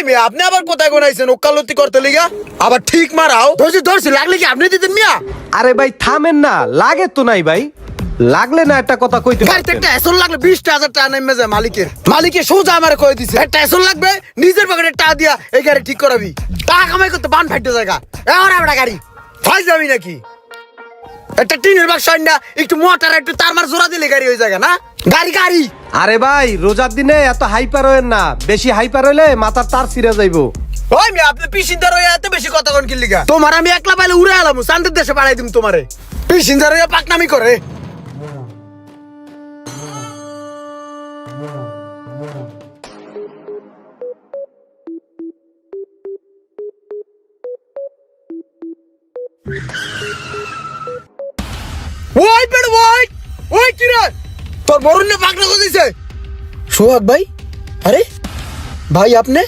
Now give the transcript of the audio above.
ওই মিয়া আপনি আবার কোথায় কোনাইছেন ওকালতি করতে লিগা আবার ঠিক মারাও ধরছি লাগলে কি আপনি দিতেন মিয়া আরে ভাই থামেন না, লাগে তো নাই ভাই, লাগলে না একটা কথা কইতে গাড়িতে পারতেন। একটা এসন লাগলে 20,000 টাকা নেমে যায় মালিকের সোজা আমার কয়ে দিছে একটা এসন লাগবে নিজের পকেটে টাকা দিয়া এই গাড়ি ঠিক করাবি টাকা কামাই করতে বান ফাইটে জায়গা এবার আমরা গাড়ি ফাইজ যাবি নাকি একটা টিনের বাক্স না একটু মোটর একটু তার মার জোড়া দিলে গাড়ি হয়ে যায় না গাড়ি আরে ভাই রোজার দিনে এত হাইপার হইেন না, বেশি হাইপার হইলে মাথার তার ছিঁড়ে যাইবো। ওই মিয়া আপনি পিসিনদার হয়ে এত বেশি কথা কোন কিল্লিগা তোমার আমি একলা পাইলে উড়ে আলাম চান্দের দেশে বাড়াই দিম তোমারে পিসিনদার হয়ে পাকনামি করে ওই পেড় ওই কি রে তোর বরুণ পাকনা করে দিছে সোহাগ ভাই আরে ভাই আপনি